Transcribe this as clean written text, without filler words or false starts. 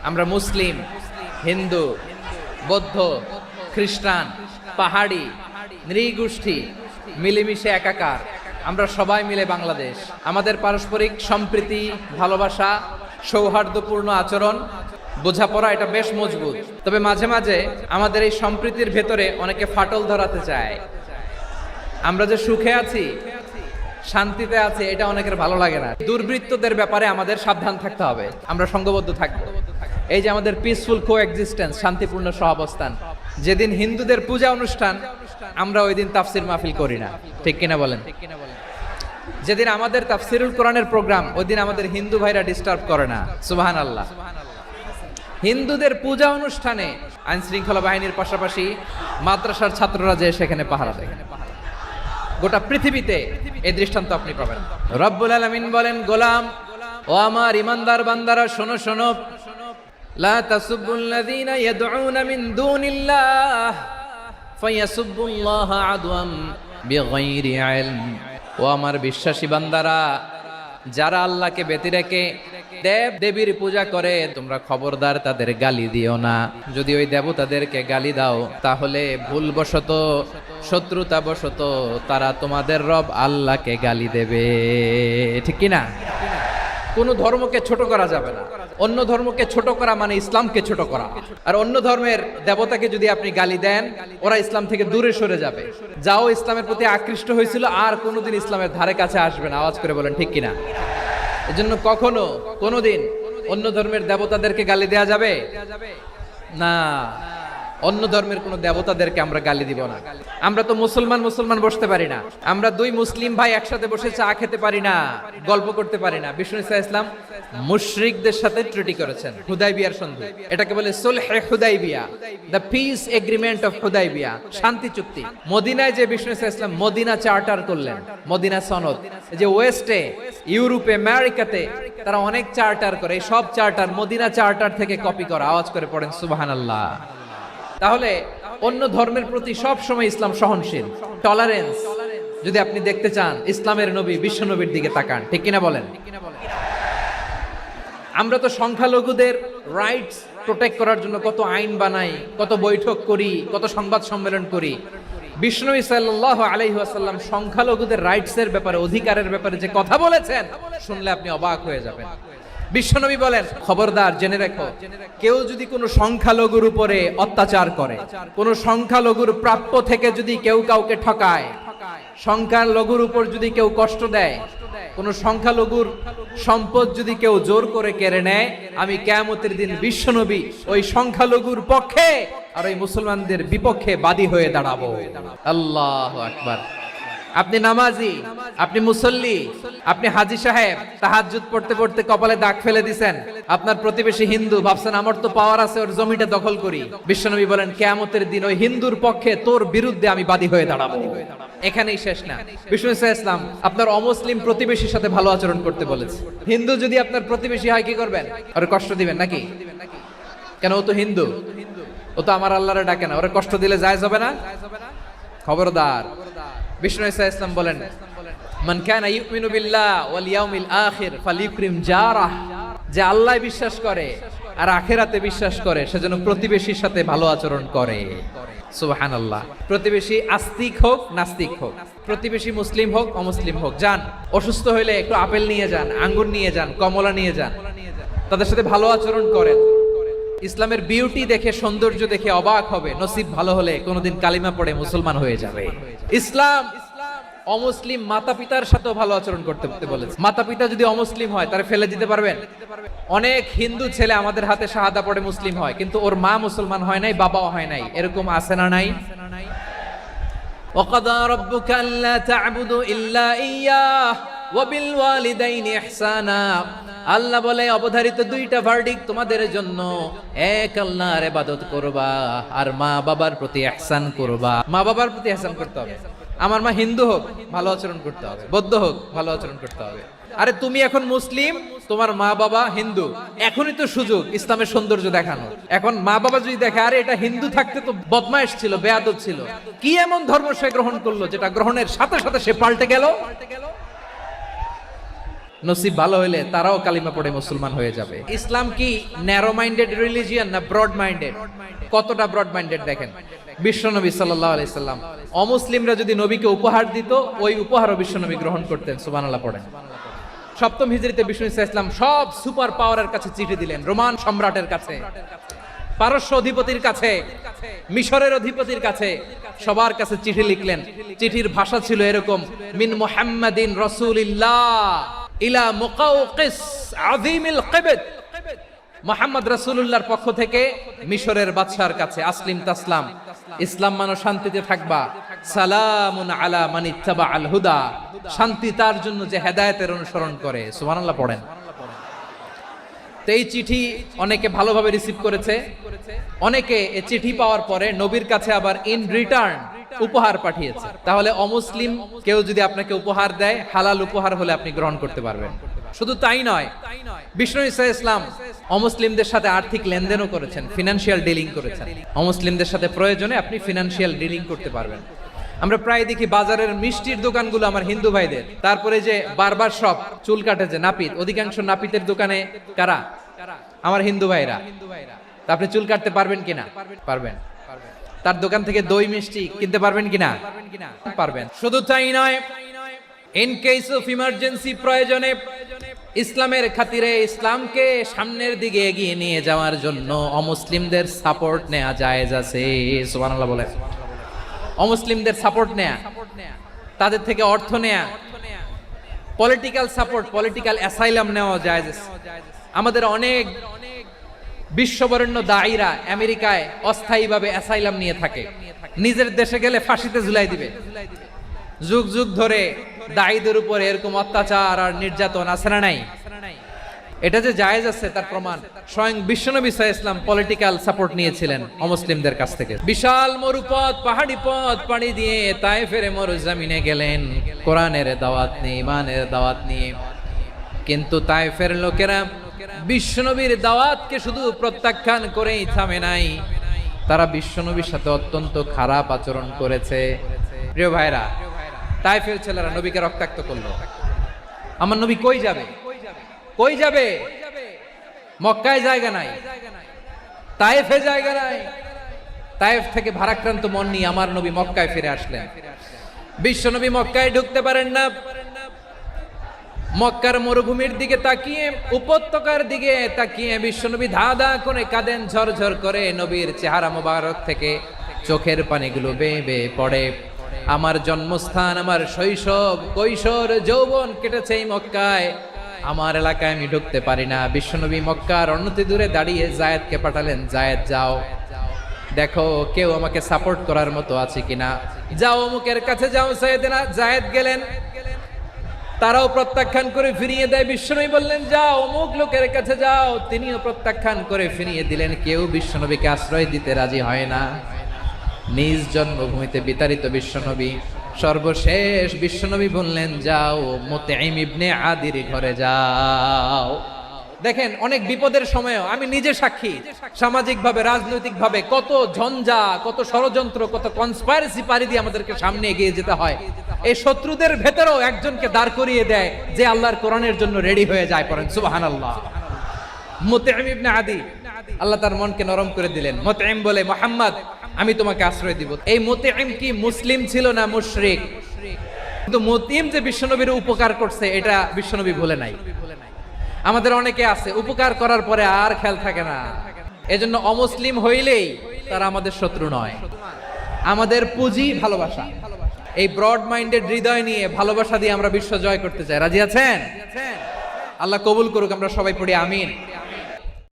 আমরা মুসলিম, হিন্দু, বৌদ্ধ, খ্রিস্টান, পাহাড়ি, নৃগোষ্ঠী মিলেমিশে একাকার। আমরা সবাই মিলে বাংলাদেশ। আমাদের পারস্পরিক সম্প্রীতি, ভালোবাসা, সৌহার্দ্যপূর্ণ আচরণ, বোঝাপড়া এটা বেশ মজবুত। তবে মাঝে মাঝে আমাদের এই সম্প্রীতির ভেতরে অনেকে ফাটল ধরাতে চায়। আমরা যে সুখে আছি, শান্তিতে আছে, এটা অনেকের ভালো লাগে না। দুর্বৃত্তদের ব্যাপারে আমাদের সাবধান থাকতে হবে, আমরা সংঘবদ্ধ থাকবো। এই যে আমাদের পিসফুল কোএক্সিস্টেন্স, শান্তিপূর্ণ সহাবস্থান। যেদিন হিন্দুদের পূজা অনুষ্ঠান, আমরা ওই দিন তাফসির মাহফিল করি না, ঠিক কিনা বলেন? যেদিন আমাদের তাফসিরুল কোরআনের প্রোগ্রাম, ওই দিন আমাদের হিন্দু ভাইরা ডিস্টার্ব করে না। সুবহানাল্লাহ। হিন্দুদের পূজা অনুষ্ঠানে আইন শৃঙ্খলা বাহিনীর পাশাপাশি মাদ্রাসার ছাত্ররা যে সেখানে পাহারা দেয়। গোটা পৃথিবীতে এই দৃষ্টান্ত আপনি পাবেন। রব্বুল আলামিন বলেন, গোলাম ও আমার ইমানদার বান্দারা, শোনো শোনো, লা তাসুবুল্লাযীনা ইয়াদউনা মিন দুনিল্লাহ ফায়াসুবুল্লাহা আদওয়াম বিগাইরি ইলম। ও আমার বিশ্বাসী বান্দারা, যারা আল্লাহকে ব্যতি রেখে দেব দেবীর পূজা করে, তোমরা খবরদার তাদের গালি দিও না। যদি ওই দেবতাদেরকে গালি দাও, তাহলে ভুলবশত, শত্রুতাবশত তারা তোমাদের রব আল্লাহকে গালি দেবে, ঠিক কিনা? কোনো ধর্মকে ছোট করা যাবে না। অন্য ধর্মকে ছোট করা মানে ইসলামকে ছোট করা। আর অন্য ধর্মের দেবতাকে যদি আপনি গালি দেন, ওরা ইসলাম থেকে দূরে সরে যাবে। যাও ইসলামের প্রতি আকৃষ্ট হয়েছিল, আর কোনোদিন ইসলামের ধারে কাছে আসবে না। আওয়াজ করে বলেন ঠিক কিনা? এজন্য কখনো কোনোদিন অন্য ধর্মের দেবতাদেরকে গালি দেয়া যাবে না। অন্য ধর্মের কোন দেবতাদেরকে আমরা গালি দিব না। আমরা তো মুসলমান বসতে পারি না। আমরা দুই মুসলিম ভাই একসাথে বসে চা খেতে পারি না, গল্প করতে পারি না। বিষ্ণু ইসলাম মুশরিকদের সাথে ট্রিটি করেছেন, হুদাইবিয়ার সন্ধি। এটাকে বলে সুলহে হুদাইবিয়া, the peace agreement of Hudaibiya, শান্তি চুক্তি। মদিনায় যে বিষ্ণু ইসলাম মদিনা চার্টার করলেন, মদিনা সনদ। যে ওয়েস্টে, ইউরোপে, আমেরিকাতে তারা অনেক চার্টার করে, এই সব চার্টার মদিনা চার্টার থেকে কপি করা। আওয়াজ করে পড়েন সুবহানাল্লাহ। তাহলে অন্য ধর্মের প্রতি সব সময় ইসলাম সহনশীল, টলারেন্স। যদি আপনি দেখতে চান, ইসলামের নবী বিশ্ব নবীর দিকে তাকান, ঠিক কিনা বলেন? আমরা তো সংখ্যালঘুদের রাইটস প্রোটেক্ট করার জন্য কত আইন বানাই, কত বৈঠক করি, কত সংবাদ সম্মেলন করি। বিষ্ণু সাল্লাল্লাহু আলাইহি ওয়াসাল্লাম সংখ্যালঘুদের রাইটসের ব্যাপারে, অধিকারের ব্যাপারে যে কথা বলেছেন, শুনলে আপনি অবাক হয়ে যাবেন। বিশ্বনবী বলেন, খবরদার জেনে রেখো, কেউ যদি কোনো সংখ্যালঘুর উপরে অত্যাচার করে, কোনো সংখ্যালঘুর প্রাপ্য থেকে যদি কেউ কাউকে ঠকায়, সংখ্যালঘুর উপর যদি কেউ কষ্ট দেয়, কোনো সংখ্যালঘুর সম্পদ যদি কেউ জোর করে কেড়ে নেয়, আমি কিয়ামতের দিন বিশ্বনবী ওই সংখ্যালঘুর পক্ষে আর ওই মুসলমানদের বিপক্ষে বাদী হয়ে দাঁড়াবো। আল্লাহু আকবার। আপনি নামাজি, আপনি মুসল্লি, আপনি হাজী সাহেব, তাহাজ্জুদ পড়তে পড়তে কপালে দাগ ফেলে দিছেন। আপনার প্রতিবেশী হিন্দু, ভাবছেন আমার তো পাওয়ার আছে, ওর জমিটা দখল করি। বিশ্বনবী বলেন, কিয়ামতের দিন ওই হিন্দুর পক্ষে তোর বিরুদ্ধে আমি বাদী হয়ে দাঁড়াবো। এখানেই শেষ না। বিষ্ণু ইসলাম আপনার অমুসলিম প্রতিবেশীর সাথে ভালো আচরণ করতে বলেছে। হিন্দু যদি আপনার প্রতিবেশী হয়, কি করবেন? ওরে কষ্ট দিবেন নাকি? কেন? ও তো হিন্দু, ও তো আমার আল্লাহরে ডাকে না, ওরে কষ্ট দিলে জায়েজ হবে না? খবরদার। বিষ্ণু ইসলাম বলেন, মান কানা ইউমিনু বিল্লাহ ওয়াল ইয়াউমিল আখির ফালিউকরিম জারাহ। যে আল্লাহ বিশ্বাস করে আর আখিরাতে বিশ্বাস করে, সেজন্য প্রতিবেশীর সাথে ভালো আচরণ করে। সুবহানাল্লাহ। প্রতিবেশী আস্তিক হোক নাস্তিক হোক, প্রতিবেশী মুসলিম হোক অমুসলিম হোক, যান অসুস্থ হইলে একটু আপেল নিয়ে যান, আঙ্গুর নিয়ে যান, কমলা নিয়ে যান, তাদের সাথে ভালো আচরণ করেন। ইসলামের বিউটি দেখে, সৌন্দর্য দেখে অবাক হবে। নসিব ভালো হলে কোনোদিন কালিমা পড়ে মুসলমান হয়ে যাবে। ইসলাম অমুসলিম মাতা পিতার সাথেও ভালো আচরণ করতে বলেছে। মাতা পিতা যদি অমুসলিম হয়, তারা ফেলে দিতে পারবেন? অনেক হিন্দু ছেলে আমাদের হাতে শাহাদা পড়ে মুসলিম হয়, কিন্তু ওর মা মুসলমান হয় নাই, বাবাও হয় নাই। এরকম আছে না নাই? ওয়াকাদা রাব্বুকা আল্লা তা'বুদু ইল্লা ইয়্যাহ ওয়া বিল ওয়ালিদাইনি ইহসানা। আল্লাহ বলে, অবধারিত দুইটা ভার্ডিক্ট তোমাদের জন্য, এক আল্লাহর ইবাদত করবা আর মা বাবার প্রতি ইহসান করবা। মা বাবার প্রতি ইহসান করতে হবে। আমার মা হিন্দু হোক, ভালো আচরণ করতে হবে, বৌদ্ধ হোক, ভালো আচরণ করতে হবে। আরে তুমি এখন মুসলিম, তোমার মা বাবা হিন্দু, এখনই তো সুযোগ ইসলামের সৌন্দর্য দেখানো। এখন মা বাবা যদি দেখে, আরে এটা হিন্দু থাকতে তো বদমাইশ ছিল, বেয়াদব ছিল, কি এমন ধর্ম সে গ্রহণ করলো যেটা গ্রহণের সাথে সাথে সে পাল্টে গেল। নসিব ভালো হইলে তারাও কালিমা পড়ে মুসলমান হয়ে যাবে। ইসলাম কি ন্যারো মাইন্ডেড রিলিজিয়ান না ব্রড মাইন্ডেড? কতটা ব্রড মাইন্ডেড দেখেন, বিশ্বনবী সাল্লাল্লাহু আলাইহি সাল্লাম অমুসলিমরা যদি নবীকে উপহার দিত, ওই উপহারও বিশ্বনবী গ্রহণ করতেন। সুবহানাল্লাহ পড়েন। সপ্তম হিজরিতে বিষ্ণু ইসলাম সব সুপার পাওয়ারের কাছে চিঠি দিলেন, রোমান সম্রাটের কাছে, পারস্য অধিপতির কাছে, মিশরের অধিপতির কাছে, সবার কাছে চিঠি লিখলেন। চিঠির ভাষা ছিল এরকম, মিন মুহাম্মাদিন রাসূলিল্লাহ ইলা মুকাওকিস আযীমিল কিবত। মুহাম্মদ রাসূলুল্লাহর পক্ষ থেকে মিশরের বাদশার কাছে, আসলিম তাসলাম, ইসলাম মানো শান্তিতে থাকবা, সালামুন আলা মান ইত্তাবা আল হুদা, শান্তি তার জন্য যে হেদায়েতের অনুসরণ করে। সুবহানাল্লাহ পড়েন। তো এই চিঠি অনেকে ভালোভাবে রিসিভ করেছে, অনেকে এই চিঠি পাওয়ার পরে নবীর কাছে আবার ইন রিটার্ন উপহার পাঠিয়েছে। তাহলে অমুসলিম কেউ যদি আপনাকে উপহার দেয়, হালাল উপহার হলে আপনি গ্রহণ করতে পারবেন। শুধু তাই নয়, বিষ্ণু ঈসা ইসলাম অমুসলিমদের সাথে আর্থিক লেনদেনও করেছেন, ফিনান্সিয়াল ডিলিং করেছেন। অমুসলিমদের সাথে প্রয়োজনে আপনি ফিনান্সিয়াল ডিলিং করতে পারবেন। আমরা প্রায় দেখি বাজারের মিষ্টির দোকানগুলো আমার হিন্দু ভাইদের, তারপরে যে বারবার শপ, চুল কাটে যে নাপিত, অধিকাংশ নাপিতের দোকানে কারা? আমার হিন্দু ভাইরা। তা আপনি চুল কাটতে পারবেন কিনা? পারবেন। তার দোকান থেকে দই মিষ্টি কিনতে পারবেন কিনা? পারবেন। শুধু তাই নয়, ইন কেস অফ ইমার্জেন্সি, প্রয়োজনে ইসলামের খাতিরে, ইসলামকে সামনের দিকে এগিয়ে নিয়ে যাওয়ার জন্য অমুসলিমদের সাপোর্ট নেওয়া জায়েজ আছে। সুবহানাল্লাহ বলে। অমুসলিমদের সাপোর্ট নেয়া, তাদের থেকে অর্থ নেয়া, পলিটিক্যাল সাপোর্ট, পলিটিক্যাল অ্যাসাইলাম নেওয়া জায়েজ আছে। আমাদের অনেক বিশ্ববরেণ্য দায়ীরা আমেরিকায় অস্থায়ীভাবে অ্যাসাইলাম নিয়ে থাকে, নিজের দেশে গেলে ফাঁসিতে ঝুলাই দিবে। যুগ যুগ ধরে দায়ীদের উপর এরকম অত্যাচার আর নির্যাতন আছে না নাই? এটা যে জায়েজ আছে তার প্রমাণ স্বয়ং বিশ্বনবী সাল্লাল্লাহু আলাইহি ওয়াসাল্লাম পলিটিক্যাল সাপোর্ট নিয়েছিলেন অমুসলিমদের কাছ থেকে। বিশাল মরুপথ, পাহাড়ি পথ পাড়ি দিয়ে তায়েফের মরুজমিনে গেলেন কোরআনের দাওয়াত নিয়ে, ঈমানের দাওয়াত নিয়ে। কিন্তু তায়েফের লোকেরা বিশ্বনবীর দাওয়াতকে শুধু প্রত্যাখ্যান করেই থামে নাই, তারা বিশ্বনবীর সাথে অত্যন্ত খারাপ আচরণ করেছে। প্রিয় ভাইরা, তায়েফের ছেলেরা নবীকে রক্তাক্ত করলো। আমার নবী কই যাবে? কই যাবে? মক্কায় জায়গা নাই, তায়েফে জায়গা নাই। তায়েফ থেকে ভারাক্রান্ত মন নিয়ে আমার নবী মক্কায় ফিরে আসলেন। বিশ্বনবী মক্কায় ঢুকতে পারেন না। মক্কার মরুভূমির দিকে তাকিয়ে, উপত্যকার দিকে তাকিয়ে বিশ্বনবী ধা ধা করে কাঁদেন, ঝরঝর করে। নবীর চেহারা মোবারক থেকে চোখের পানিগুলো বেয়ে বেয়ে পড়ে। আমার জন্মস্থান, আমার শৈশব, কৈশোর, যৌবন কেটেছে এই মক্কায়, আমার এলাকায় আমি ঢুকতে পারি না। বিশ্বনবী মক্কার অনতি দূরে দাঁড়িয়ে জায়েদকে পাঠালেন, জায়েদ যাও, দেখো কেউ আমাকে সাপোর্ট করার মতো আছে কিনা, যাও অমুকের কাছে যাও। জায়েদ গেলেন, তারাও প্রত্যাখ্যান করে ফিরিয়ে দেয়। বিশ্বনবী বললেন যাও অমুক লোকের কাছে যাও, তিনিও প্রত্যাখ্যান করে ফিরিয়ে দিলেন। কেউ বিশ্বনবীকে আশ্রয় দিতে রাজি হয় না। নিজ জন্মভূমিতে বিতাড়িত বিশ্বনবী, সর্বশেষ বিশ্বনবী বললেন যাও মুতঈম ইবনে আদির ঘরে যাও। দেখেন, অনেক বিপদের সময়ও আমি নিজে সাক্ষী, সামাজিকভাবে, রাজনৈতিকভাবে কত ঝঞ্ঝা, কত ষড়যন্ত্র, কত কনস্পাইরেসি পাড়ি দিয়ে আমাদেরকে সামনে এগিয়ে যেতে হয়। এই শত্রুদের ভেতরেও একজনকে দাঁড় করিয়ে দেয় যে আল্লাহর কোরআনের জন্য রেডি হয়ে যায়। পড়েন সুবহানাল্লাহ। মুতঈম ইবনে আদি, আল্লাহ তার মনকে নরম করে দিলেন। মুতঈম বলে, মুহাম্মদ আমি তোমাকে আশ্রয় দিব। এই মুতঈম কি মুসলিম ছিল না মুশরিক? কিন্তু মুতঈম যে বিশ্বনবীর উপকার করছে এটা বিশ্বনবী ভুলে নাই। আমাদের অনেকে আছে উপকার করার পরে আর খেয়াল থাকে না। এজন্য অমুসলিম হইলেই তারা আমাদের শত্রু নয়। আমাদের পুঁজি ভালোবাসা। এই ব্রড মাইন্ডেড হৃদয় নিয়ে, ভালোবাসা দিয়ে আমরা বিশ্ব জয় করতে চাই। রাজি আছেন? আল্লাহ কবুল করুক। আমরা সবাই পড়ি আমিন।